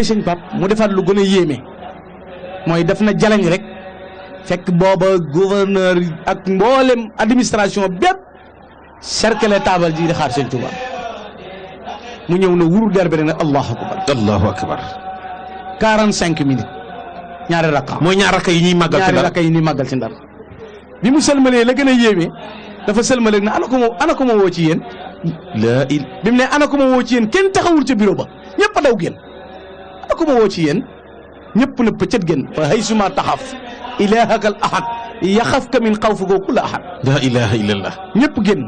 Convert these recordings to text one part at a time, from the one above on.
sëñ Pape mu defaat lu gën a yéeme mooy def na jalañ rek fekk booba gouverneur ak mboolem administration bépp cercle taabal ji di xaar sëñ Tuubaa mu ñëw na wuru der bi rek ne allahu akbar allahu akbar 45 minutes ñaari rakka mooy ñaar rakka yi ñuy màggal ci ñaari Ndar rakka yi ñuy màggal ci Ndar bi mu sëlmalee la gën a yéeme dafa sëlmalee ne ana ko ma woo ci yéen laa il bi mu ne ana ko ma woo ci yéen kenn taxawul ca bureau ba ñëpp a daw génn ana ko ma woo ci yéen ñëpp na pëccët génn fa haysuma taxaf ilahaka al ahad yaxafka min xawfika kulla ahad laa ilaha illallah ñëpp génn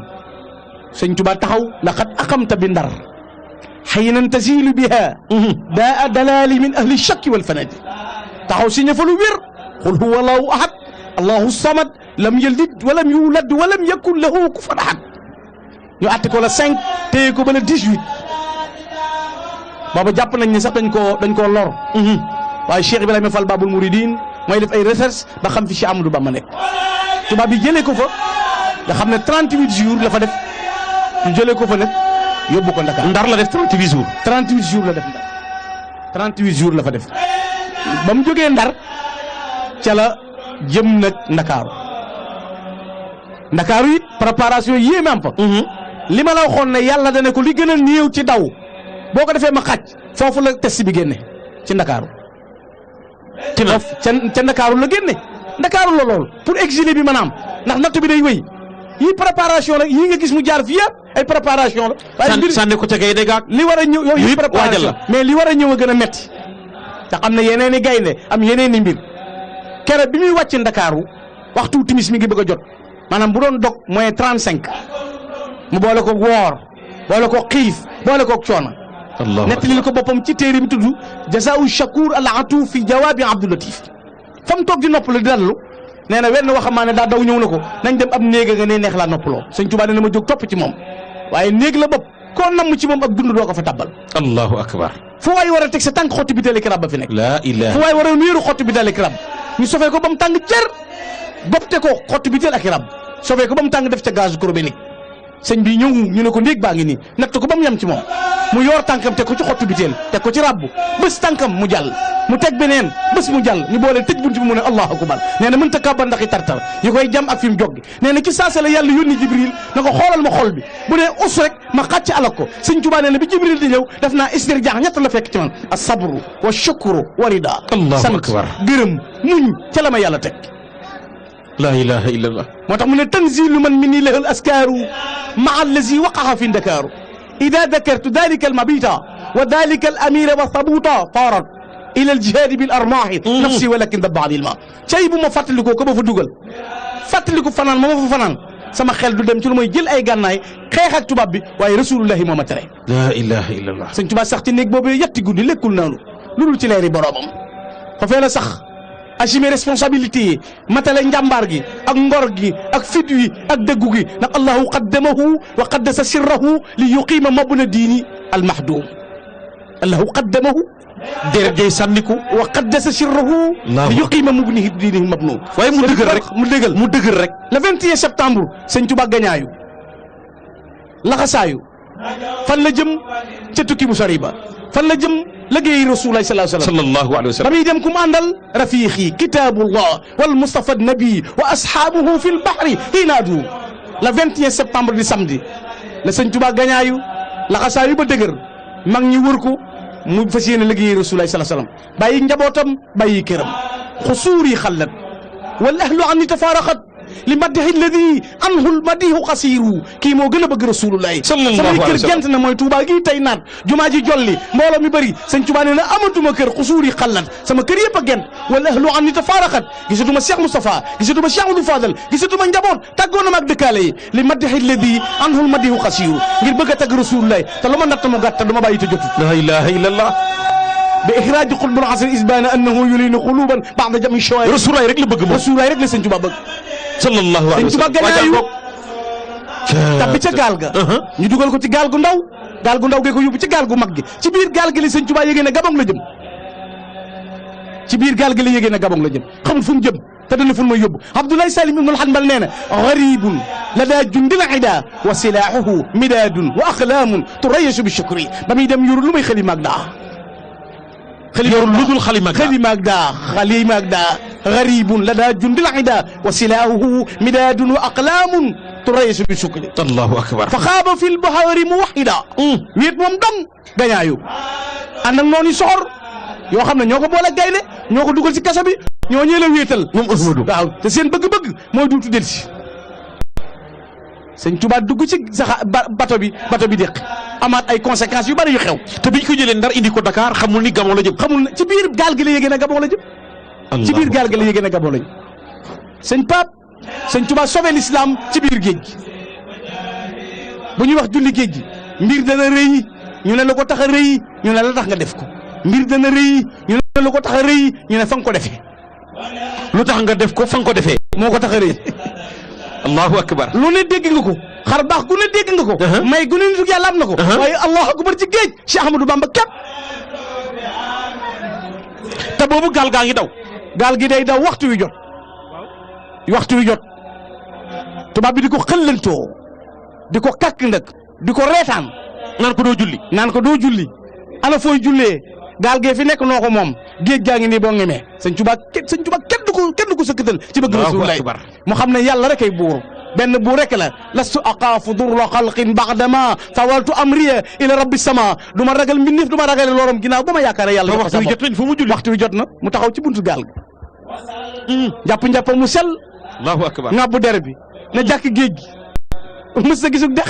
sëñ Tuubaa taxaw laqad aqamta bi Ndar xaynan tasilu biha daa dalali min ahli shakki wal fanadi taxaw si ña fa lu wér qul huwa allahu ahad allahu samad lam yalid walam yulad walam yakun lahu kufuwan ahad ñu àtte ko la 5 téye ko ba le 18 booba jàpp nañ ne sax dañ koo lor waaye Cheikh Ibrahima Fall Babul Mouridine mooy def ay recherche ba xam fi Cheikh Amadou Bamba nekk tubaab bi jëlee ko fa nga xam ne 38 jours la fa def ñu jëlee ko fa nag yóbbu ko Ndakaar Ndar la def 38 jours 38 jours la def Ndar 38 jours la fa def ba mu jógee Ndar ca la jëm nag Ndakaaru it préparation yéeme am fa li ma la waxoon ne yàlla dane ko li gën a néew ci daw boo ko defee ma xàcc foofu la test bi génne ci Ndakaaru ca Ndakaaru la génne Ndakaaru la lool pour exilé bi maanaam ndax natt bi day wéy yii préparation la yii nga gis mu jaar fii yëpp ay préparation la waaye mbir sànni ko ca gay de gaag li war a ñëw yooyu préparation la mais li war a ñëw a gën a metti te xam ne yeneen i gaynde am yeneen i mbir kere bi muy wàcc Ndakaaru waxtu timis mi ngi bëgg a jot maanaam bu doon dog mooy 35 mu boole ko woor boole ko xiif boole ko coono nettali ko boppam ci téere bi tudd jazaa'u shakur al atuuf fi jawaabi Abdou Latif fa mu toog di noppalu di dallu nee na wenn waxambaane daa daw ñëw na ko nañ dem ab néeg nga ne neex laa noppaloo sëñ Tuubaa nee na ma jóg topp ci moom waaye néeg la bopp koo namm ci moom ak dund doo ko fa tabbal allahu akbar fu waay war a teg sa tànk xotti bi teel kirab ba fi nekk laa ilaha fu waay war a wéeru xotti bi teel kirab ñu sofee ko ba mu tàng jër bopte ko xotti bi teel ak kirab sofee ko ba mu tàng def ca gaz carbonique sëñ bi ñëw ñu ne ko néeg baa ngi nii natt ko ba mu yem ci moom mu yor tànkam teg ko ci xottu biteel teg ko ci rabbu bés tànkam mu jàll mu teg beneen bés mu jàll ñu boole tëj bunt bi mu ne allahu akbar nee na mënta kàbbar ndax i tartar yi koy jam ak fi mu joggi nee na ci saasa la yàlla yónni jibril na ko xoolal ma xol bi bu dee us rek ma xàcc alak ko sëñ Tuubaa nee na bi jibril di ñëw def naa istirjaax ñett la fekk ci man as sabru wa shukru wa rida allahu akbar gërëm muñ ca la ma yàlla teg laa ilaha illallah moo tax mu ne tanzilu man min ni lahal askaaru maa allazi waqaxa fi ndakaaru ida dakartu dalika almabita wa dalika alamira wa sabuta taarat ila aljihadi bil armaahi nafsi walakin dabbaani ilma cay bu ma fàttalikoo ko ba fa dugal fàttaliku fanaan ma fa fanaan sama xel du dem ci lu mooy jël ay gànnaay xeex ak tubaab bi waaye rasulullahi moo ma tere laa ilaha illallah sëñ Tuubaa sax ci néeg boobu yetti guddi lekkul naanu lu dul ci leeri boroomam fa fee la sax assumer responsabilité yi matale njàmbaar gi ak ngor gi ak fit wi ak dëggu gi ndax allahu qaddamahu wa qaddasa sirrahu li yuqiima mabna diini almahdum allahu qaddamahu deret jay sànniku wa qaddasa sirrahu li yuqiima mabnihi diinihi mabnum waaye mu dëgër rek mu dëgër rek le 21 septembre sëñ Tuubaa gañaayu laxasaayu fan la jëm ca tukki bu sori ba fan la jëm liggéey Rasulullah sallallahu alayhi wa sallam ba muy dem ku mu àndal rafiqi kitabullah wal mustafa nabi wa ashaabuhu fi l bahri hinaadu le 21 septembre di samedi la sëñ Tuubaa gañaayu laxasaayu ba dëgër mag ñi wër ko mu fas yéene liggéey Rasulullah sallallahu alayhi wa sallam bàyyi njabootam bàyyi këram xusuuri xallat wal ahlu anni tafaaraxat li maddihi alladi anhu lmadihu xasiiru kii moo gën a bëgg rasulullahi samay kër gent na mooy Touba gii tey naat jumaa ji jolli mbooloo mi bëri sëñ Touba nee na amatuma kër xusuur yi xallat sama kër yëpp a gent wala ahlu an ni tafaaraxat gisatuma Cheikh Moustapha gisatuma Cheikh Amadou Fadal gisatuma njaboot tàggoona ma ak dëkkaale yi li maddihi alladi anhu lmadihu xasiiru ngir bëgg a tagg rasulullahi te lu ma natt mu gàtt du ma bàyyi te jotu la ilaha illallah bi ixraaji xutbul asr isbaana annahu yulinu xuluban ba'da jami shawaari rasulullahi rek la bëgg moom rasulullahi rek la sëñ Touba bëgg sallallahu alayhi wa sallam sëñ Tuubaa gannaayu tabbi ca gaal ga ñu dugal ko ci gaal gu ndaw gee ko yóbbu ci gaal gu mag gi ci biir gaal gi la sëñ Tuubaa yégée ne Gabon la jëm ci biir gaal gi la yégée ne Gabon la jëm xamul fu mu jëm te dana fu mu yóbbu Abdoulaye Salim ibnul Hanbal nee na garibun ladaa jundil ida wa silaahuhu midaadun wa axlaamun turayasu bi shukri ba muy dem yuru lu may xëli maag daa yorul lu dul xalimaag daa xalimaag daa xalimaag daa garibun la daa jundil ida wa silaahuhu midaadun wa aqlaamun turaysu bi sukli allahu akbar fa xaaba fil bahari muwahida wéet moom dong gañaayu ànd ak noonu soxor yoo xam ne ñoo ko boole gaynde ñoo ko dugal ci kaso bi ñoo ñëw la wéetal moom Ahmadou waaw te seen bëgg-bëgg mooy duutu del si sëñ Tuubaa dugg ci bato bi déq amaat ay conséquences yu bari yu xew te biñ ko jëlee Ndar indi ko Dakar xamul ni Gabon la jëm xamul na ci biir gaal gi la yégée ne Gabon la jëm ci biir gaal gi la yégée ne Gabon la jëm sëñ Pape sëñ Tuubaa sauvé l'islam ci biir géej gi bu ñuy wax julli géej gi mbir dana rëy ñu ne la ko tax a rëy ñu ne la tax nga def ko mbir dana rëy ñu ne la ko tax a rëy ñu ne fa nga ko defee lu tax nga def ko fa nga ko defee moo ko tax a rëy allahu akbar lu ne dégg nga ko xar baax gu ne dégg nga ko may gu ne nitu yàlla am na ko waaye allahu akbar ci géej Cheikh Ahmadou Bamba képp te boobu gaal gaa ngi daw gaal gi day daw waxtu wi jot tubaab bi di ko xëllantoo di ko kàkk nag di ko reetaan naan ko doo julli ana fooy jullee gaal gee fi nekk noo ko moom géej gaa ngi nii boo ngemee sëñ Tuubaa kenn du ko sëkkatal ci bëgg Rasulullah mu xam ne yàlla rek ay buur benn buur rek la lastu aqaafu durra xalqin baxdama fawaltu amriya ila rabbi sama du ma ragal mbindeef du ma ragal lorom ginnaaw ba ma yaakaare yàlla waxtu wi jot nañ fu mu julli waxtu wi jot na mu taxaw ci buntu gaal gi njàpp mu sell allahu akbar ngàbbu der bi na jàkk géej gi mës sa gisug dex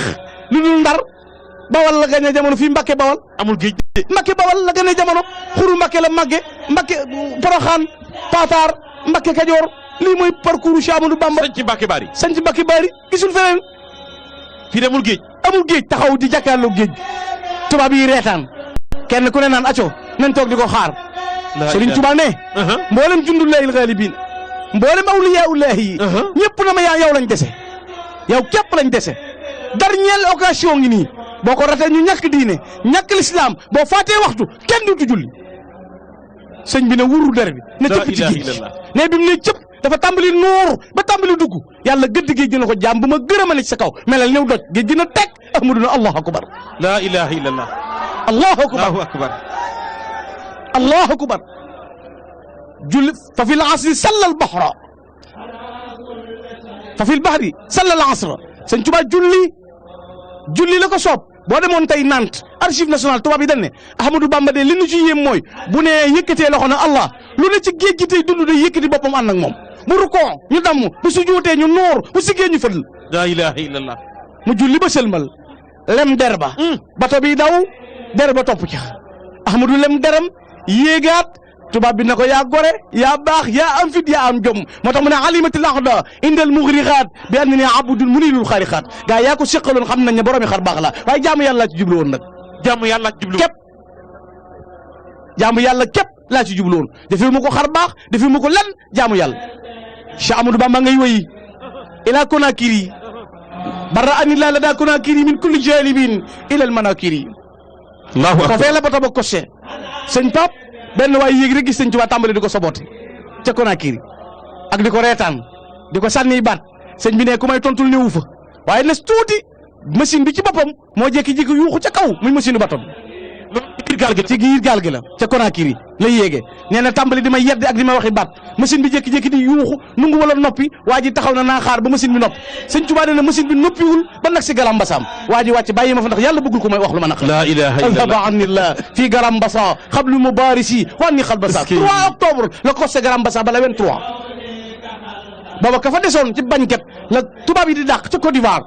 lu dul Ndar bawal la gane jamono fii Mbacke bawal amul géej Mbacke bawal la gane jamono xuru Mbacke la màgge Mbacke Poroxaan Pataar Mbacke Kajoor lii mooy parcours Cheikh Ahmadou Bamba sañ ci Mbacke Bari sañ ci Mbacke Bari gisul feneen fii de amul géej taxaw di jàkkaarloo géej tubaab yi reetaan kenn ku ne naan acco nañ toog di ko xaar Serigne Touba ne mboolem jundullaahil gaalibin mboolem awliyaullaahi yi ñëpp na ma yow lañ dese yow képp lañ dese dernière occasion ngi nii boo ko ratee ñu ñàkk diine ñàkk lislaam boo faatee waxtu kenn duutu julli sëñ bi ne wuru der bi ne cëpp ci géej ne bi mu ne cëpp dafa tàmbali nuur ba tàmbali dugg yàlla gëdd géej gi na ko jaam bu ma gërëmale ci sa kaw melal néew doj géej gi na teg Ahmadu na allahu akbar la ilaha illallah allahu akbar allahu akbar julli fa fi l asri salla al bahra fa fi l bahri salla al asra sëñ Tuubaa julli la ko soob boo demoon tey Nantes archive nationale tubaab yi dañ ne Ahmadou Bamba de li ñu ci yéem mooy bu ne yëkkatee loxo na Allah lu ne ci géej gi tey dund day yëkkati boppam ànd ak moom bu rukoo ñu damm bu sujuutee ñu noor bu siggee ñu fël la ilaha illallah mu julli ba sëlmal lem der ba bato bi daw der ba topp ca Ahmadou lem deram yéegaat tubaab bi na ko yaa gore yaa baax yaa am fit yaa am jom moo tax mu ne alimatil aqda indal mughriqaat bi anna ni abdul munilul xaariqaat gaa yaa ko seqaloon xam nañ ne boroomi xar baax la waaye jaamu yàlla laa ci jublu woon nag jaamu yàlla ci jublu képp jaamu yàlla képp laa ci jublu woon defee mu ko xar baax defee mu ko lan jaamu yàlla Cheikh Amadou Bamba ngay wëyi ila Konakiri barra anillah la daa Konakiri min kulli jalibin ila al manakiri allahu akbar ko fee la bato ba kose sëñ Pape benn waay yéeg rek gis sëñ Tuubaa tàmbali di ko sobote ca Konakiri ak di ko reetaan di ko sànni baat sëñ bi ne ku may tontul néewu fa waaye nes tuuti machine bi ci boppam moo jékki-jékki yuuxu ca kaw muy machine bato bi ci biir gaal gi la ca Konakiri la yéegee nee na tàmbali di ma yedd ak di ma waxi baat machine bi jékki-jékki di yuuxu nungu wala noppi waa ji taxaw na naa xaar ba machine bi noppi sëñ Tuubaa nee na machine bi noppiwul ba nag si garam basaam waa ji wàcc bàyyi ma fa ndax yàlla bëggul ko may wax lu ma naq la ilaha illallah alhaba anillah fii garam basa xablu mubarisi wa anni xal basa 3 octobre la costé garam basa ba la 23 booba ka fa desoon ci bañkat la tubaab yi di dàq ca Côte d'Ivoire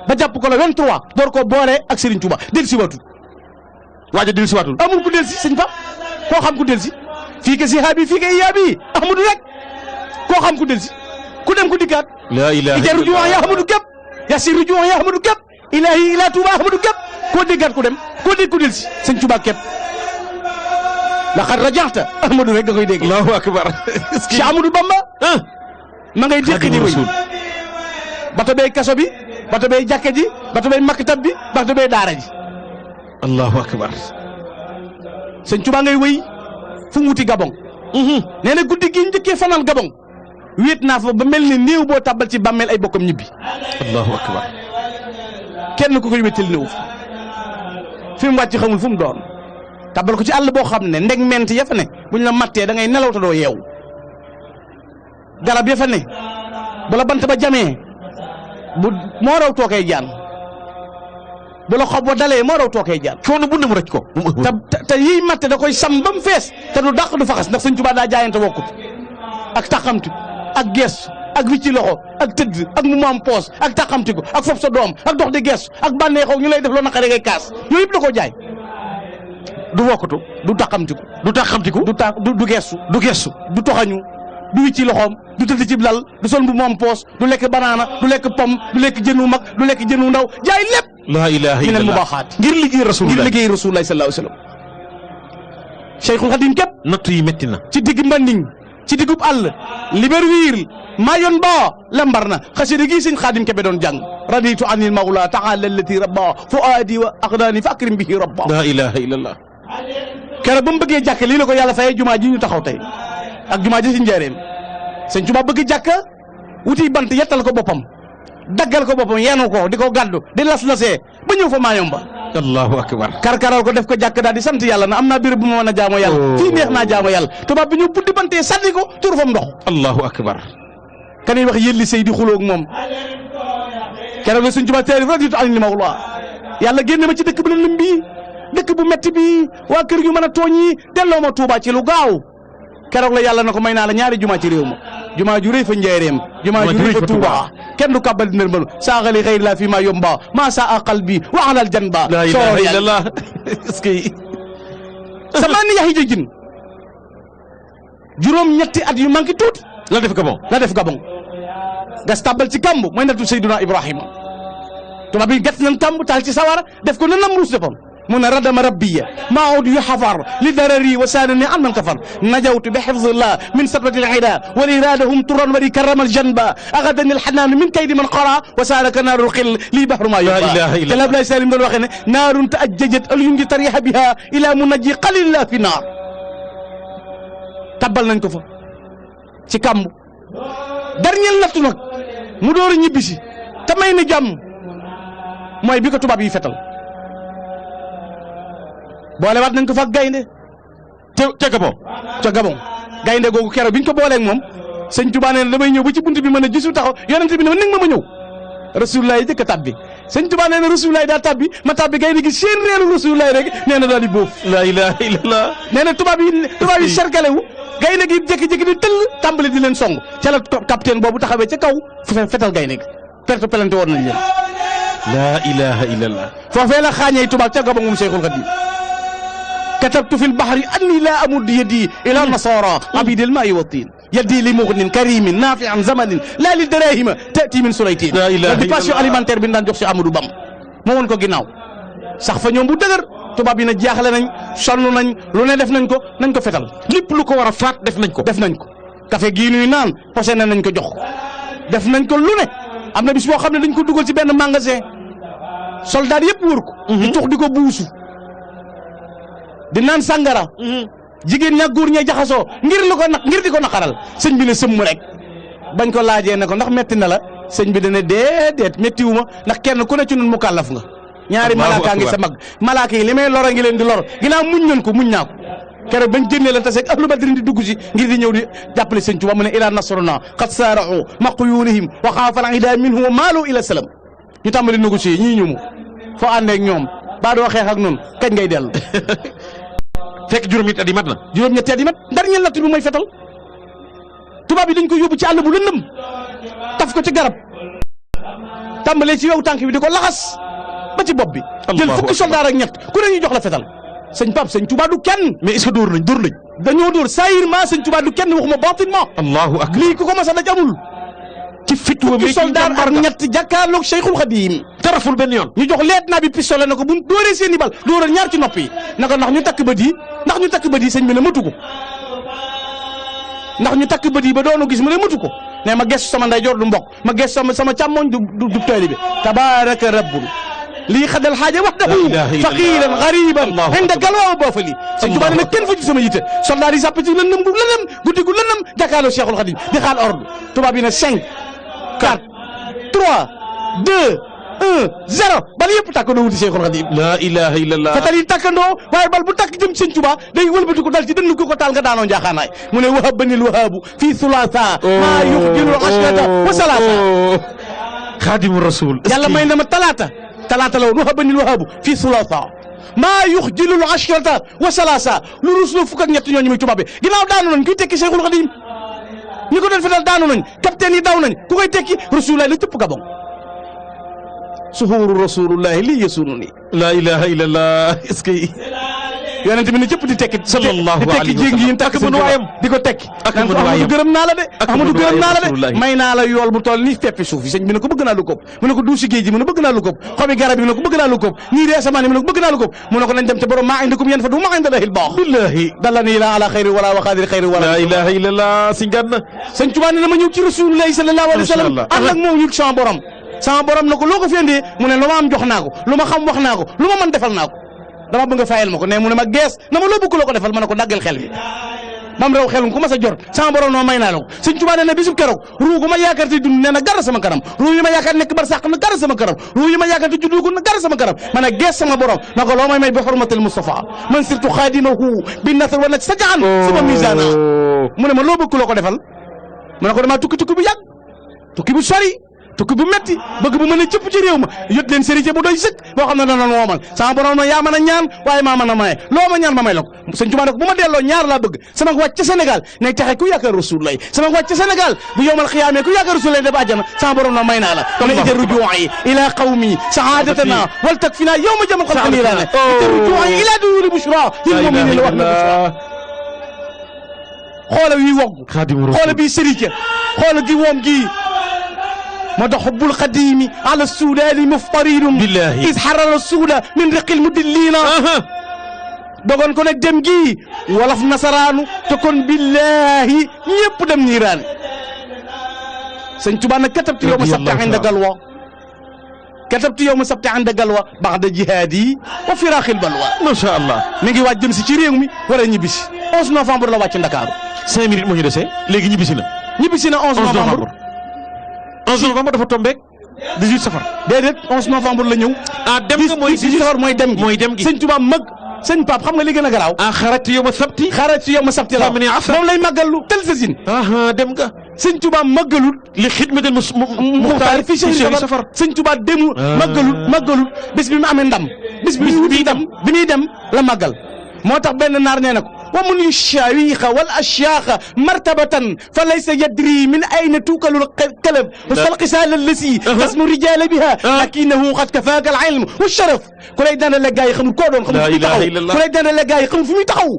ba jàpp ko la 23 door ko boole ak Serigne Touba del si watul waaja del si watul amul ku del si sëñ Pape koo xam ku del si fii ke si haabi fii ke iyaabi Ahmadou rek koo xam ku del si ku dem ku dikkaat la ilaha ija rujuwan ya Ahmadou képp ya si rujuwan ya Ahmadou képp ilahi ila Touba Ahmadou képp koo déggaat ku dem koo dégg ku del si sëñ Touba képp laqad rajaxta Ahmadou rek da koy dégg allahu akbar Cheikh Amadou Bamba ma ngay déqi di wéy bato bee kaso bi bato bee jàkke ji bato bee maktab bi bato bee daara ji allahu akbar sëñ Tuubaa ngay wéy fu mu wuti Gabon nee na guddi gi njëkkee fanal Gabon wéet naa fa ba mel ni néew boo tàbbal ci bàmmeel ay bokkam ñibbi allahu akbar kenn ku koy wéttal néew fi mu wàcc xamul fu mu doon tàbbal ko ci àll boo xam ne ndeg ment ya fa ne buñ la mattee da ngay nelaw te doo yeewu garab ya fa ne bu la bant ba jamee bu moo raw tookee jaan bu la xob ba dalee moo raw tookee jaan coono bu ne mu rëcc ko. te yiy matte da koy sam ba mu fees te du dàq du faxas ndax Sëñ Tuubaa daa jaayante wokkut ak taxamti ak gees ak wicci loxo ak tëdd ak mu am poos ak taxamti ko ak fob sa doom ak dox di gees ak bànneexoo ñu lay def loo naqare ngay kaas yooyu yëpp da koo jaay du wokkatu du taxamti ko du tax xamtiku du geesu du gestu du toxañu du wicci loxoom du tëdd ci lal du sol bu moom poos du lekk banaana du lekk pom du lekk jën wu mag du lekk jën wu ndaw jaay lépp laa ilaaha minal illallah mubaaxaat ngir liggéey rasulullah ngir liggéey rasulullah sallallahu alayhi wa sallam Cheikhul Khadim képp natt yi métti na. ci digg mbanding ci diggub àll Libreville Mayon ba lambar na xasida gi sëñ Xaadim Kebe doon jàng raditu anil mawla taala allati rabba fuaadi wa aqdaani fa akrim bihi rabba laa ilaaha illallah. keroog ba mu bëggee jàkk lii la ko yàlla fayee jumaa ji ñu taxaw tey ak jumaa ji si njëreem sëñ Tuubaa bëgg jàkk wuti bant yettal ko boppam daggal ko boppam yenu ko di ko gàddu di las-lasee ba ñëw fa Mayon ba allahu akbar. karkaral ko def ko jàkk daal di sant yàlla na am naa béréb bu ma mën a jaamoo yàlla fii neex naa jaamoo yàlla tubaab bi ñu buddi bantee sànni ko tur fam ndox allahu akbar. kanuy wax yëlli sëy di xulóog moom keroog la Sëñ Tuubaa taarif raditu anil mawla yàlla génne ma ci dëkk bi la lëm bii dëkk bu metti bi waa kër yu mën a tooñ yi delloo ma Tuubaa ci lu gaaw keroog la yàlla na ko may naa la ñaari jumaa ci réew ma jumaa ju rëy fa njaareem jumaa ju rëy fa Tuubaa kenn du kàbbal di nërmalu saaxali xëyri laa fi maa yomba maa saa qalbi wa alal janba laa ilaaha illallah. est-ce que sama ni yaxi jëjin juróom ñetti at yu manqué tuuti la def Gabon. la def Gabon gas tàbbal ci kamb mooy nattu Seydina Ibrahima tubaab bi gat nañ kamb taal ci sawara def ko na Namruus defoon mu ne radama rabbiya maa ud yu xafar li darari wa saanani an man kafar najawtu bi xifdillah min satrati lida wa iradahum turan wa li karama aljanba axadani alxanaan min kaydi man qara wa saaraka naaru xil lii bahru maa yóbba laa ilaaha illallah. te la Ablaye Salim doon waxee ne naarun taajjajat al yungi tariha biha ila munajji qalilillah fi naar tabbal nañ ko fa ci kamb dernier nattu nag mu door a ñibbisi te may na jàmm mooy bi ko tubaab yi fetal boolewaat nañ ko fa gaynde ca Gabon. ca Gabon gaynde googu keroog bi ñu ko booleeg moom sëñ Tuubaa nee na damay ñëw ba ci bunt bi mën a gisu taxaw yonente bi ne ma ni nga ma ñëw rasulullah yi jëkk a tabbi sëñ Tuubaa nee na rasulullah yi daa tabbi ma tabbi gaynde gi seen reeru rasulullah yi rek nee na daal di boof laa ilaaha illallah. nee na tubaab yi serkale wu gaynde gi jékki-jékki di tëll tàmbali di leen song ca la capitaine boobu taxawee ca kaw fetal gaynde gi perte pelante woon nañ leen laa ilaaha illallah. foofee la xaañee tubaab ca Gabon moom Cheikhul Khadim katabtu fi lbahri anni laa amud yadi ila nasara abidil maa'i wa tiin yadi li mughnin karimin nafi'an zamanin laa li darahima tati min sulaytin laa ilaaha la dimension alimentaire bi daan jox si Amadou Bam moo woon ko ginnaaw sax fa ñoom bu dëgër tubaab yi na jaaxle nañ sonn nañ lu ne def nañ ko fetal lépp lu ko war a faat def nañ ko. def nañ ko café gii nuy naan posé nañ ko jox def nañ ko lu ne am na bis boo xam ne dañ ko dugal ci benn magasin soldat yëpp wër ko di tux di ko buusu di naan sàngara jigéen ña góor ña jaxasoo ngir di ko naqaral sëñ bi ne sëmm rek bañ ko laajee ne ko ndax metti na la sëñ bi dana déedéet méttiwu ma ndax kenn ku ne ci nun mu kàllaf nga ñaari malaaka ngi sa mag malaaka yi li may lor a ngi leen di lor ginnaaw muñ nañ ko muñ naa ko keroog bañ génnee lan taseeg ahlu badrin di dugg si ngir di ñëw di jàppale sëñ Tuubaa mu ne ila nasruna qad saara'u maqyunihim wa xaafa al ida minhu wa maalu ila salam ñu tàmbali négocier ñii ñumu foo àndeek ñoom baa doo xeex ak noonu kañ ngay dellu fekk juróom-ñetti at yi mat na. juróom-ñetti at yi mat dernier natt bi mooy fetal tubaab yi dañ ko yóbbu ci àll bu lëndëm taf ko ci garab tàmbalee ci yow tànk bi di ko laxas ba ci bopp bi jël fukki soldaar ak ñett ku ne ñu jox la fetal sëñ Pape sëñ Tuubaa du kenn mais est-ce que dóor nañ dañoo dóor saayirement sëñ Tuubaa du kenn waxuma batinement allahu akbar. lii ku ko mas a daj amul ci fit wa fukki soldaar ak ñett jàkkaarloog Cheikhul Khadim taraful benn yoon. ñu jox lieutenant bi pistolet na ko bu dóoree seen i bal dóoral ñaar ci nopp yi na ko ndax ñu takk bët yi sëñ bi ne matu ko ndax ñu takk bët yi ba doonu gis mu ne matu ko ne ma gestu sama ndeyjoor du mbokk ma gestu sama càmmoñ du taalibe tabaraka rabbul lii xadal xaaja wahdahu faqiran gariban inda galwaa boofali sëñ Tuubaa ne nag kenn fa ci sama yitte soldat yi sàpp ci lëndëm gu lëndëm guddi gu lëndëm jàkkaarloo Cheikhul Khadim di xaal ordre tubaab yi ne 5 4 3 2 0 bal yëpp tàkkandoo wuti Cheikhul Khadim. la ilaha illallah. fetal yi tàkkandoo waaye bal bu tàkk jëm Sëñ Tuubaa day wëlbati ko dal ci dënn ko taal nga daanoo njaaxaanaay mu ne wahabanil wahabu fii thulatha maa yuxjilu ashrata wa salasa. xaadimu rasul. yàlla may na ma talaata la woon wahabanil wahabu fii thulatha maa yuxjilu ashrata wa salasa lu rus na fukk ak ñett ñooñu muy tubaab bi ginnaaw daanu nañ kuy tekki Cheikhul Khadim ñi ko doon fetal daanu nañ capitaine yi daw nañ ku koy tekki rasulullah la cëpp gabon suhuuru rasulullahi lii yasununi. la ilaha illallah. est-ce que. yonent bi ne cëpp di tekki. sallallahu alayhi wa sallam jéngi yi takk seen waayam di ko tekki. ak mënu waayam gërëm naa la de. Ahmadu gërëm naa la de may naa la yool bu toll ni peppi suuf yi sëñ bi ne ko bëgg naa lu ko mu ne ko duusi géej gi mu ne bëgg naa lu ko xobi garab yi mu ne ko bëgg naa lu ko ñii di asamaan yi mu ne ko bëgg naa lu ko mu ne ko nañ dem te borom maa indakum yanfadu maa inda lahil baax. billahi. dallani la ala xayri wala wa xaadir xayri wala. la ilaha illallah si ngànn. sëñ Tuubaa ne ma ñëw ci rasulullahi sallallahu alayhi wa sallam ànd ak moom ñu sama borom sama borom na ko loo ko fi indee mu ne lu ma am jox naa ko lu ma xam wax naa ko lu ma mën defal naa ko dama bëgg nga fayal ma ko ne mu ne ma gees na ma loo bëgg loo ko defal ma ne ko daggal xel bi mam rew xelum ku ma sa jot sama borom noo may naa la ko Sëñ Tuubaa nee na bisub keroog ruu gu ma yaakaar te dund nee na gar sama kanam ruu yi ma yaakaar nekk bar sàq na gar sama kanam ruu yi ma yaakaar te juddu na gar sama kanam ma ne gees sama borom na ko loo may bi xurmatil Mustafa man sirtu xaadimahu bi nasr wa naj sa jaan suba misana mu ne ma loo bëgg loo ko defal mu ne ko damaa tukki bu yàgg tukki bu sori tukki bu metti bëgg bu mën a cëpp ci réew ma yët leen sérité bu doy sëkk boo xam ne danoon woomal sama borom ma yaa mën a ñaan waaye maa mën a maye loo ma ñaan ma may la ko Sëñ Tuubaa ne ko bu ma delloo ñaar laa bëgg sama wàcc ca Sénégal nay taxe ku yaakaar Rasulullah sama wàcc ca Sénégal bu yowmal xiyaamee ku yaakaar Rasulullah def àjjana sama borom na may naa la kon ija rujuu'i ila qawmi saadatana wal takfina yawma jamal xalqa niiraane ija rujuu'i ila duuri bushra lil mu'minina wax na bushra xoola wi wogg xoola bii sérité xoola gi woom gi moo tax xubbul xadiimi ala suudaani muftaridun billahi is xarara suuda min riqil mudillina dogon ko nag dem gi wolof nasaraanu te kon billahi ñëpp dem niiraan Sëñ Tuubaa nag katabtu yawma sabti inda galwa katabtu yawma sabti inda galwa baxda jihaadi wa firaaxil balwa macha allah mi ngi waaj jëm si ci réew mi war a ñibbisi 11 novembre la wàcc Ndakaaru 5 minutes moo ñu dese léegi ñibbisi na 11 novembre 11 novembre dafa tombeek 18 safar. déedéet 11 novembre la ñëw. dem nga mooy 18 safar mooy dem gi Sëñ Tuubaa mag sëñ Pape xam nga li gën a garaaw. xarajtu yawma sabti. la moom lay màggalu tel sa sin. dem nga. Sëñ Tuubaa màggalut. li xidmatil muxtaar fii Cheikh Safar Sëñ Tuubaa demul. màggalut bis bi mu amee ndam. bis bi muy dem bi muy dem la màggal. moo tax benn naar nee na ko wa mun yushaawiqa wal ashyaaqa martabatan fa laysa yadri min ayna tuukalul kalab wa salqisaal allasi tasmu rijaala biha lakinahu qad kafaaka al ilm wa sharaf ku lay dana gaa yi xamul koo doon xamul fu muy taxaw ku lay dana gaa yi xamul fu muy taxaw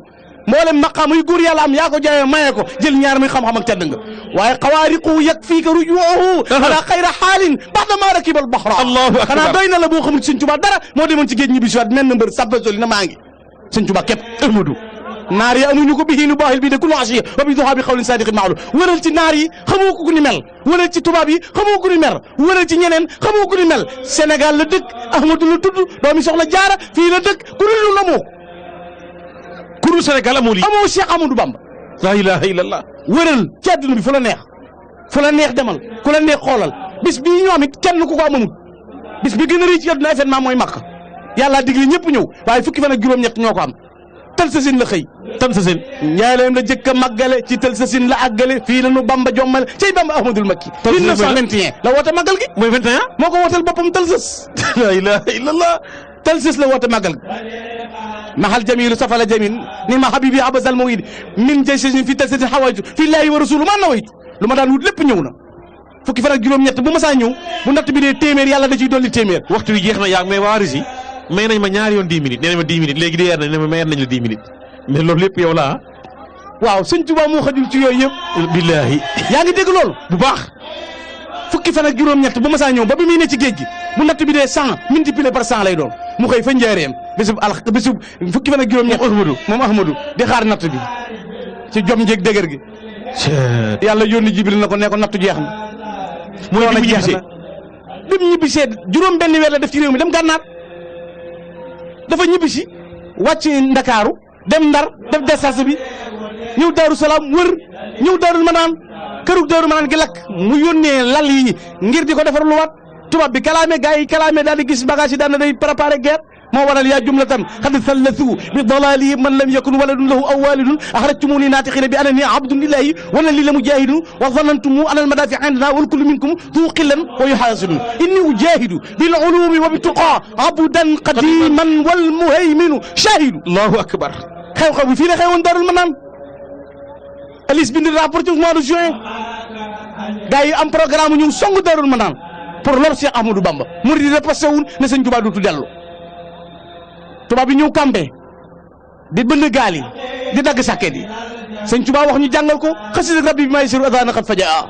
mboolem maqaam yu góor yàlla am yaa ko jaayee mayee ko jël ñaar muy xam-xam ak tedd nga waaye xawaariqu yakfiika rujuuhu ala xayra xaalin baxda maa rakiba al baxra xanaa doy na la boo xamul Sëñ Tuubaa dara moo demoon ci géej ñibbi si waat mel na mbër sabbasoli na maa ngi Sëñ Tuubaa képp Ahmadu naar yi amuñu ko bihi nu baaxil bi de kullu asiya wa bi duhaa bi xawlin saadiqin ma'lum wëral ci naar yi xamoo ko ku ni mel wëral ci tubaab yi xamoo ko ni mel wëral ci ñeneen xamoo ko ni mel Sénégal la dëkk Ahmadu la tudd doomi soxla jaara fii la dëkk ku dul lu amoo ku dul Sénégal amoo lii amoo Cheikh Amadou Bamba la ilaha illallah wëral ci àdduna bi fu la neex demal ku la neex xoolal bis bii ñoom it kenn ku ko amamut bis bi gën a rëy ci àdduna événement mooy Makka yàlla digle ñëpp ñëw waaye fukki fan ak juróom-ñett ñoo ko am tel sa sin la xëy tan sa seen ñaaleem la jëkk a màggale ci tel sa sin la àggale fii la nu Bamba jommale cey Bamba Ahmadul Makki 1921 la woote màggal gi mooy 21 moo ko wooteel boppam tel sës la ilaha illallah tel sës la woote màggal gi mahal jamilu safala jamil ni ma habibi abasal mawid min jaysin fi tel sasin xawaytu fii laahi wa rasulu maa nawaytu lu ma daan wut lépp ñëw na fukki fan ak juróom-ñett bu ma saa ñëw bu natt bi dee téeméer yàlla da ciy dolli téeméer waxtu wi jeex na yaag mais waa Russie may nañ ma ñaari yoon 10 minutes nee nañ ma 10 minutes léegi di yeer nañ ne ma mayeer nañ la 10 minutes mais loolu lépp yow la waaw Sëñ Tuubaa moo xajul ci yooyu yëpp billahi yaa ngi dégg loolu bu baax fukki fan ak juróom-ñett bu ma saa ñëw ba bi muy ne ci géej gi bu natt bi dee 100 multiplié par 100 lay doon mu xëy fa njaareem bésub fukki fan ak juróom-ñett moom Ahmadou di xaar natt bi ci jom njëg dëgër gi yàlla yónni Jibril na ko ne ko nattu jeex na mooy bi mu ñibbisee bi mu ñibbisee juróom benn weer la def ci réew mi dem gànnaar dafa ñibbisi wàcc Ndakaaru dem Ndar def descente bi ñëw Daaru Salaam wër ñëw Daarul Manaan kërug Daarul Manaan gi lakk mu yónnee lal yi ngir di ko defar lu waat tubaab bi kalaame gars yi kalaame daal di gis bagage yi daan na day préparé guerre moo waral yaa jumlatan xad thallathu bi dalali man lam yakun waladun lahu aw walidun axrajtumuni naatiqina bi anani abdun lillahi wala li la mujahidun wa zanantumu ana almadafi indana wal kullu minkum du qillan wa yuhasidun inni ujahidu bil ulumi wa bituqa abdan qadiman wal muhayminu shahidu allahu akbar. xew-xew bi fii la xewoon Daarul Manaan Alice bind rapport ci mois de juin gars yi am programme ñu song Daarul Manaan pour lor Cheikh Ahmadou Bamba murid yi repassé wul ne sëñ Tuubaa dootu dellu tubaab bi ñëw campé di bënd gaal yi di dagg sàkket yi sëñ Tuubaa wax ñu jàngal ko xasida rabbi bi may siru adana xat fajaa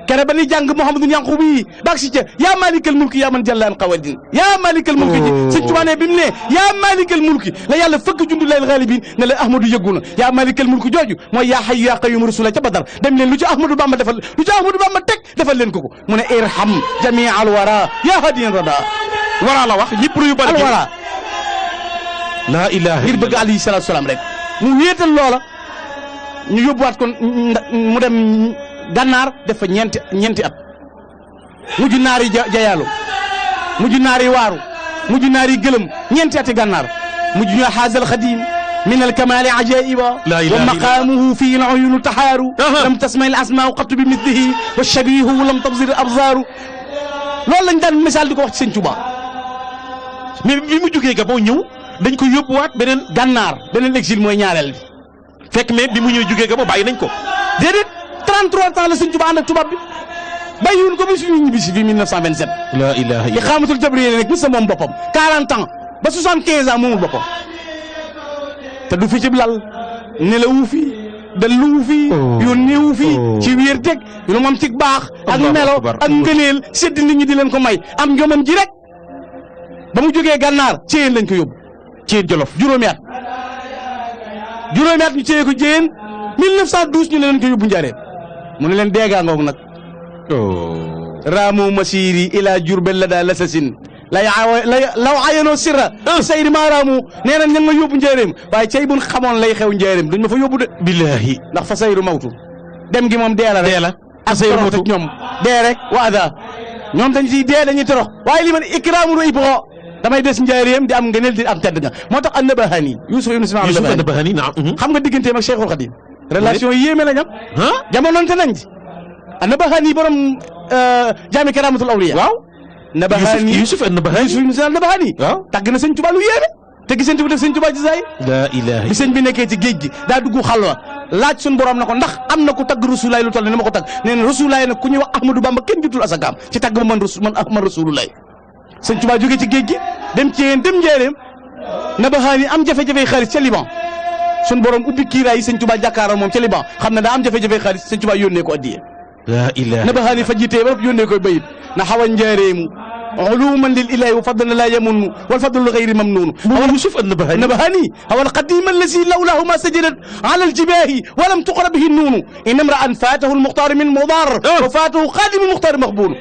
kere ba ni jàng Mouhamadou Yanqub yi baag si ca yaa malikal mulki yaa man jallaan xawadin yaa malikal mulki ji sëñ Tuubaa ne bi mu ne yaa malikal mulki la yàlla fëkk jundu layl xaalibin ne la Ahmadou yëggu na yaa malikal mulki jooju mooy yaa hayyu yaa qayyum rasula ca Badar dem leen lu ci Ahmadou Bamba defal lu ci Ahmadou Bamba teg defal leen ko mu ne irham jamii al wara yaa hadiyan rada wara la wax ñëpp yu bari al wara laa ilaaha ngir bëgg alayhi salaatu salaam rek mu wéetal loola ñu yóbbuwaat ko mu dem gànnaar def fa ñeenti at mujj naar yi jayaalu mujj naar yi waaru mujj naar yi gëlëm ñeenti ati gànnaar mujj ñu xaazal xadim min alkamali ajaiba wa maqamuhu fi al-uyun tahaaru lam tasma al asmaa qattu bi mithlihi wa shabihu lam tabzir abzaaru loolu lañ daan misaal di ko wax ci sëñ Tuubaa mais bi mu jógee Gabon ñëw dañ ko yóbbuwaat beneen gànnaar beneen exil mooy ñaareel bi fekk mais bi mu ñëw jógee Gabon bàyyi nañ ko déedéet 33 ans la sëñ Tuubaa ànd ak tubaab bi bàyyiwuñ ko ba suñu ñibbisi fi 1927 la ilaha li xaamatul jabriye rek mos a moom boppam 40 ans ba 75 ans moomul boppam te du fi ci lal nelawu fi dalluwu fi yónneewu fi ci wéer teg lu moom ci baax ak melo ak ngëneel sedd nit ñi di leen ko may am njomam ji rek ba mu jógee gànnaar Ceyeen lañ ko yóbbu Ceyeen Jolof juróomi at ñu ceyee ko Ceyeen 1912 ñu ne leen ko yóbbu Njaaréem mu ne leen deegaa ngoog nag raamu masiri ila Jurbel la daa lasasin law ayenoo sirra sayri maa raamu nee na ña nga yóbbu Njaaréem waaye cey buñ xamoon lay xew Njaaréem duñ ma fa yóbbu de billahi ndax fa sayru mawtu dem gi moom dee la rek dee la ak sayru mawtu ñoom dee rek waada ñoom dañ siy dee dañuy torox waaye li man ikraamu do ibro damay des Njaaréem di am ngëneel di am tedd nga moo tax an-Nabahani Yusuf ibn Ismaïl an-Nabahani naam xam nga digganteem ak Cheikhul Khadim relation yéeme la ñam jamononte nañ ci an-Nabahani borom jaami karamatul awliya waaw Nabahani Yusuf an-Nabahani waaw tàgg na sëñ Tuubaa lu yéeme te gisante bu def sëñ Tuubaa ci saay la ilaha bi sëñ bi nekkee ci géej gi daa dugg xalwa laaj suñu borom na ko ndax am na ku tagg rasulaay lu toll ni ma ko tagg nee na rasulaay nag ku ñuy wax Ahmadou Bamba kenn jutul asagaam ci tagg ba man rasulullaay sëñ Tuubaa jógee ci géej gi dem ci yéen dem Njaaréem Nabahani am jafe-jafe xaalis ca Liban suñu borom ubbi kiiraay yi sëñ Tuubaa jàkkaaral moom ca Liban xam ne daa am jafe-jafe xaalis sëñ Tuubaa yónnee ko addiye la ilaha Nabahani fa jiitee ba yónnee koy bayit na xawa Njaaréemu uluman lil ilahi wa fadlan la yamunnu wal fadlu li ghayri mamnun Yusuf an-Nabahani هو القديم الذي لولاه ما سجدت على الجباه ولم تقر به النون إن امرأ فاته المختار من مضار وفاته قادم المختار مقبول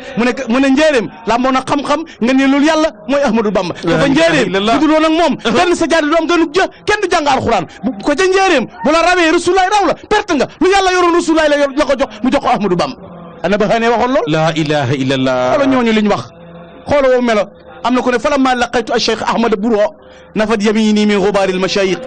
من njaareem la moo na xam-xam nga ne loolu yàlla mooy Ahmadou Bamba dafa njaareem bu dul woon ak moom benn sa jaadu doom gënu jë kenn du jàng alxuraan ko ca njaareem bu la rawee Rasulaay raw la perte nga lu yàlla yoroon Rasulaay la ko jox mu jox ko Ahmadou Bamba an-Nabahani waxoon lool la ilaha illallah wala ñooñu liñ wax xooloo woo melo am na ko ne falamma laqaytu ash-shaykh Ahmad Buro nafat yamini min ghubaril mashayikh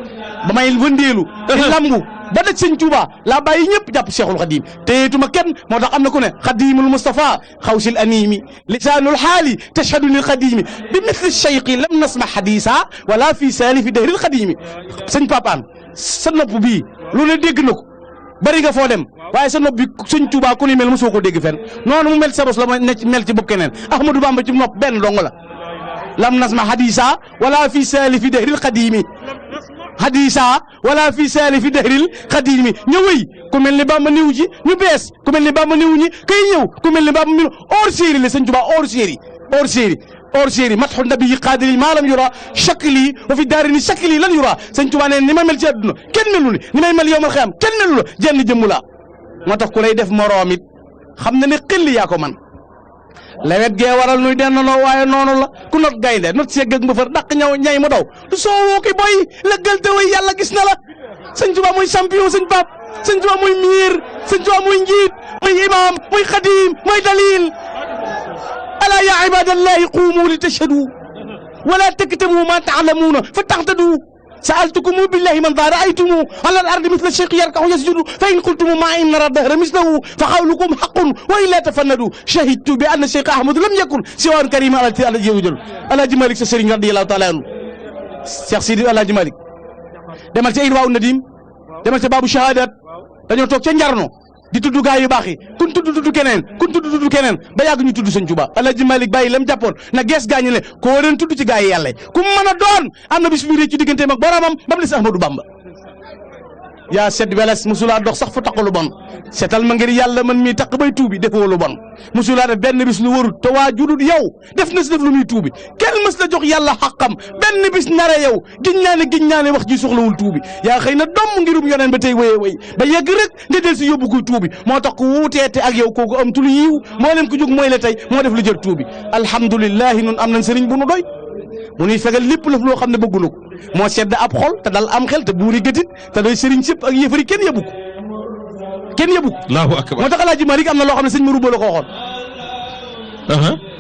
ba may wëndeelu di lambu ba daj sëñ Tuuba laa bàyyi ñëpp jàpp Cheikhul Khadim téyeetuma kenn moo tax am na ko ne Khadimul Mustafa xawsil animi lisaanul xaali tashhadu lil Khadimi bi mithli shaykhi lam nasma hadisa wala fi salifi dahril Khadimi sëñ Papaan sa nopp bii lu ne dégg na ko bari nga foo dem waaye sa nopp bi sëñ Tuuba ku ni mel mosoo ko dégg fenn noonu mu mel sa bos la ma mel ci bopp keneen Ahmadou Bamba ci nopp benn dong la lam nasma hadisa wala fi salifi dahril Khadimi hadisa wala fi salifi dahril Khadimi ñëwëy ku mel ni Bamba niw ji ñu bees ku mel ni Bamba niw ñi kay ñëw ku mel ni Bamba mi hors série la sëñ Tuuba hors série matxu nabi qaadiri maa lam yura shakli wa fi daarini shakli lan yura sëñ Tuuba ne ni ma mel ci àdduna kenn melu ni may mel yowmal xiyaam kenn melu la jenn jëmm la moo tax ku lay def moroom it xam na ne xilli yaa ko man lewet gee waral nuy dennanoo waaye noonu la ku not gaynde not segg ak mbëfër dàq ñay mu daw du soowoo ki boy lëggal te way yàlla gis na la sëñ Tuuba mooy champion sëñ Pape sëñ Tuuba mooy miir sëñ Tuuba mooy njiit mooy imaam mooy xadim mooy dalil alaa yaa ibadallahi quumu li tashhadu wala taktumu ma taalamuuna fa taxtadu سألتكم بالله من ذا رأيتم على الأرض مثل الشيخ يركع يسجد فإن قلتم ما إن نرى الدهر مثله فقولكم حق وإلا تفندوا شهدت بأن الشيخ أحمد لم يكن سوى كريم على الجودل الحاج مالك سيرين رضي الله تعالى عنه Cheikh Sidi Alhaji Malick demal ca Irwaa Nadim demal ca Baabu Shahadat dañoo toog ca Njarno di tudd gaa yu baax yi kun tudd keneen kun tudd keneen ba yàgg ñu tudd sëñ Tuubaa Alhaji Malick bàyyi lam jàppoon na gees gaa ñu ne koo leen tudd ci gaa yi yàlla ku mu mën a doon am na bis bu rëcc ci digganteem ak boromam ba mu des Ahmadou Bamba yaa set weles musulaa dox sax fu taq lu bon setal ma ngir yàlla man mii taq bay tuubi defoo lu bon musulaa def benn bis lu warut te waa judut yow def na si def lu muy tuubi kenn mës la jox yàlla xaqam benn bis nare yow giñ naa ne wax ji soxlawul tuubi yaa xëy na domm ngirum yoneen ba tey wéye wéy ba yegg rek nga del si yóbbu kuy tuubi moo tax ku wuuteete ak yow kooku am tul yiiw moo leen ko jóg mooy la tey moo def lu jër tuubi alhamdulilahi nun am nañ sëriñ bu nu doy mu nuy fegal lépp lëf loo xam ne bëggunu ko moo sedd ab xol te dal am xel te buuri gëtit te doy sëriñ sëpp ak yëfari kenn yëbu ko allahu akbar moo tax Alaaji Malick am na loo xam ne sëñ ma rubba la ko waxoon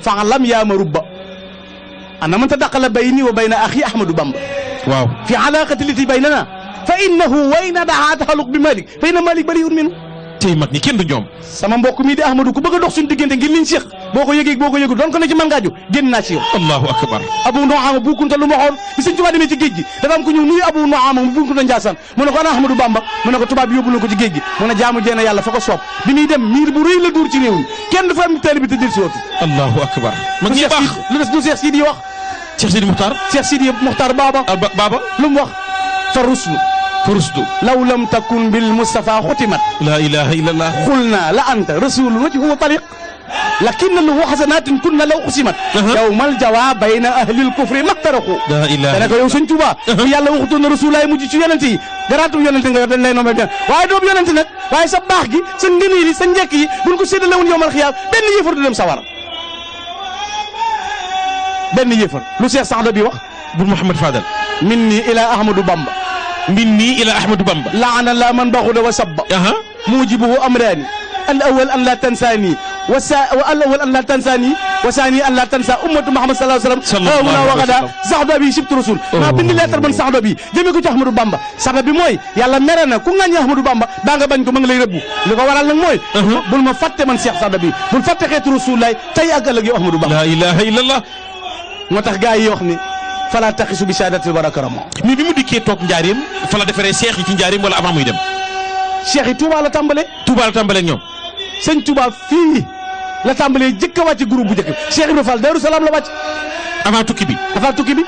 fa'lam yaa ma rubba ana man tadaqala bayni wa bayna axi Ahmadou Bamba waaw fi alaqati lati baynana fa innahu wa in daa taxaluq bi Malick fa inna Malick bari'un minhu tey mag ñi kenn du ñoom sama mbokk mii di Ahmadou ku bëgg a dox suñu diggante ngir liñ séq boo ko yëgee boo ko yëgul doon ko ne ci man ngaaju génn naa ci yow allahu akbar Abu Nuama bu kunta lu ma xoon bi sëñ Tuubaa demee ci géej gi dafa am ku ñëw nuyu Abu Nuama bu kunta Njaasaan mu ne ko ana Ahmadou Bamba mu ne ko tubaab bi yóbbu na ko ci géej gi mu ne jaamu jeena yàlla fa ko soob bi muy dem miir bu rëy la duur ci réew mi kenn du fa am taalibe te jël si wootu allahu akbar mag ñi baax lu des lu Cheikh Sidi wax Cheikh Sidi Muxtaar Cheikh Sidi Muxtaar Baba lu mu wax fa ruslu law lam takun bil Mustafa xutimat la ilaha illallah qulna la anta rasulun wajhuhu tariq lakin lahu xasanatin kunna law xusimat yawmal jawa bayna ahlil kufri maxtaraqu la ilaha dana ko yow sëñ Tuubaa yàlla waxutoon na rasulaay mujj ci yonente yi garaatu yonente nga yor dañ lay nomé waaye doobu yonente nag waaye sa baax gi sa ngëneel yi sa njekk yi buñ ko séddale woon yowmal xiyaam benn yëfar du dem sawara benn yëfar lu Cheikh Saxda bi wax bul Mouhamed Fadal minni ila Ahmadou Bamba minni ila Ahmadou Bamba laana la man baxuda wa sabba mujibuhu amrani al awal an la tansani والأول أن لا تنساني وثاني أن لا تنسى أمة محمد صلى الله عليه وسلم هنا وغدا صحبة بي شبت رسول ما بند لتر من صحبة بي جمي كو أحمدou Bamba صحبة بي موي يالا مرنا كو غاني أحمدou Bamba دا nga bañ ko ma ngi lay rëbbu li ko waral nag mooy bul ma fàtte man Cheikh Saxda bi bul fàtte xeetu Rasul lay tey ak ëllëg yow Ahmadou Bamba la ilaha illallah moo tax gaa yi wax ni fala taxisu bi saadatil wara karama mais bi mu dikkee toog njaareem fa la defaree cheikh yi ci njaareem wala avant muy dem cheikh yi Touba la tàmbale ak ñoom sëñ Touba fii la tàmbalee jëkk a wàcc groupe bu njëkk Cheikh Ibrahima Fall Darou Salaam la wàcc avant tukki bi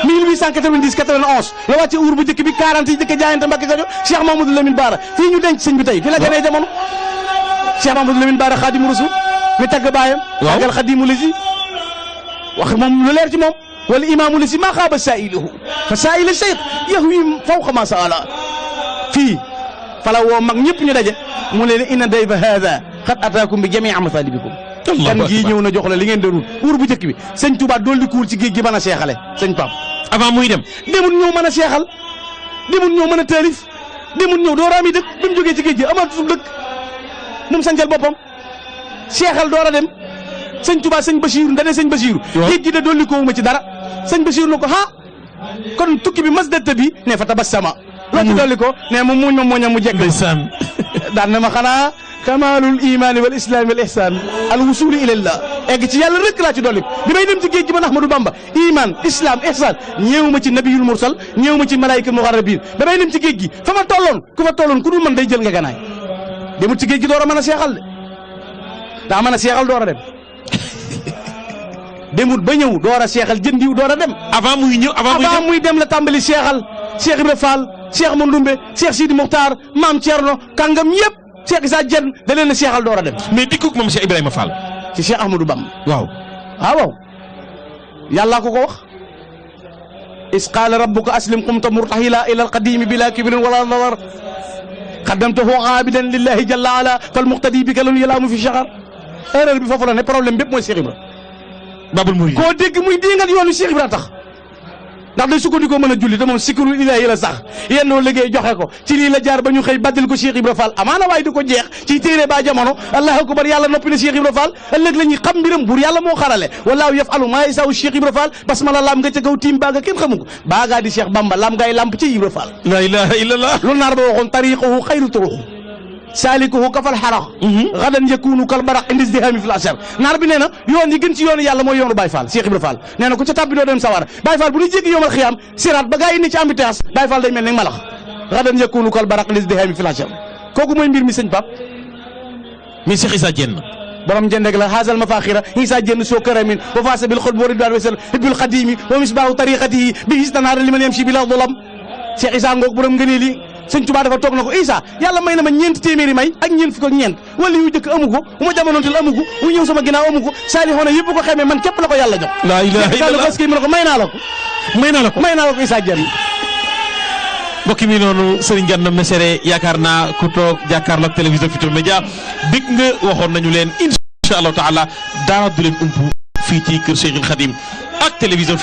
1890 91 la wàcce uur bu njëkk bi 40 yi jëkk a jaayante Mbàkke Kajoor Cheikh Mamadou Lamine Bara fii ñu denc sëñ bi tey fi la gënee jamono Cheikh Mamadou Lamine Bara Xaadimu Rasuul mi tagg baayam taggal Xaadimu Lasi wax moom lu leer ci moom wala imaamu Lasi maa xaaba saa'iluhu fa saa'ila cheikh yahwi fawqa ma sa'ala fii fala woo mag ñëpp ñu daje mu leen inna dayfa haada xat ataakum bi jamii masalibikum kan gii ñëw na jox la li ngeen doon uur bu njëkk bi sëñ Touba dool di kuul ci géej gi mën a seexale sëñ Pape avant muy dem demul ñëw mën a seexal demul ñëw mën a taalif demul ñëw door a am dëkk bi mu jógee ci géej gi amatul dëkk moom sancal boppam seexal door a dem sëñ Touba sëñ Bachir ndane sëñ Bachir géej gi de dool di koowuma ci dara sëñ Bachir na ko kon tukki bi mas dëtt bi ne fa tabassama loo ci dolli ko ne mu muñ ma muñam mu jekk daan na ma xanaa kamalul imaani wal islaami wal ihsaan al wusuli ilallah egg ci yàlla rek laa ci dolli ko bi may dem ci géej gi man Ahmadou Bamba iman islam ihsaan ñëw ma ci nabiyul mursal ñëw ma ci malaayika muqarrabin ba may dem ci géej gi fa ma tolloon ku dul man day jël nga ganaay demul ci géej gi door a mën a seexal de daa mën a seexal door a dem demul ba ñëw door a seexal jëndiw door a dem avant muy dem la tàmbali seexal Cheikh Ibrahima Fall Cheikh Mandoumbe Cheikh Sidi Mokhtar Maam Thierno kàngam yëpp Cheikh Issa Diène da leen a seexal door a dem mais dikkuk moom Cheikh Ibrahima Fall ci Cheikh Ahmadou Bamba waaw yàllaa ko wax is qaala rabbuka aslim qumta murtahila ila alqadimi bila kibrin wala nadar qaddamtahu aabidan lillahi jalla ala fal muqtadi bika lan yalaamu fi shahar erreur bi foofu la ne problème bépp mooy Cheikh Ibrahima Babul Mouride koo dégg muy dingat yoonu Cheikh Ibrahima tax ndax day sukkandikoo mën a julli te moom sikru ilaahi la sax yendoo liggéey joxe ko ci lii la jaar ba ñu xëy baddil ko Cheikh Ibra Fall amaana waaye di ko jeex ci téere ba jamono allahu akbar yàlla noppi na Cheikh Ibra Fall ëllëg la ñuy xam mbiram buur yàlla moo xarale walaahu yafalu maa yasaa Cheikh Ibra Fall basmala lam nga ca kaw tiim baaga kenn xamu ko baagaa di Cheikh Bamba lam ngay lamp ci Ibra Fall la ilaha illallah loolu naar ba waxoon tariqahu xayru turuq saalikuhu kafal xarax gadan yakunu kal baraq indis dihami fil asar naar bi nee na yoon yi gën ci yoonu yàlla mooy yoonu Baye Fall Cheikh Ibra Fall nee na ku ca tàbbi doo dem sawara Baye Fall bu ñu jéggi yomal xiyaam siraat ba gaa yi ne ci embouteillage Baye Fall day mel ne malax gadan yakunu kal baraq indis dihami fil asar kooku mooy mbir mi sëñ Pape mi Cheikh Issa Diène borom jëndeg la xaasal mafaxira Issa Diène soo karamin wa faasa bil xol borid daan wesal bil xadimi wa misbaahu tariqatihi bi istanaara liman yamshi bila dolam Cheikh Issa ngoog borom ngënee li sëñ Tuubaa dafa toog na ko Issa yàlla may na ma ñeenti téeméeri may ak ñeent fukk ak ñeent wala yu jëkk amu ko bu ma jamonoonteel amu ko bu ñëw sama ginnaaw amu ko saalixoona yëpp ko xamee man képp la ko yàlla jox la ilaha illallah parce que mu ne ko may naa la ko may naa la ko Issa Diène mbokki mi noonu Serigne Ganna Messere yaakaar naa ku toog jàkkaarloog télévision Futurs Médias big nga waxoon nañu leen incha allahu taala dara du leen umpu fii ci kër Cheikhul Khadim ak télévision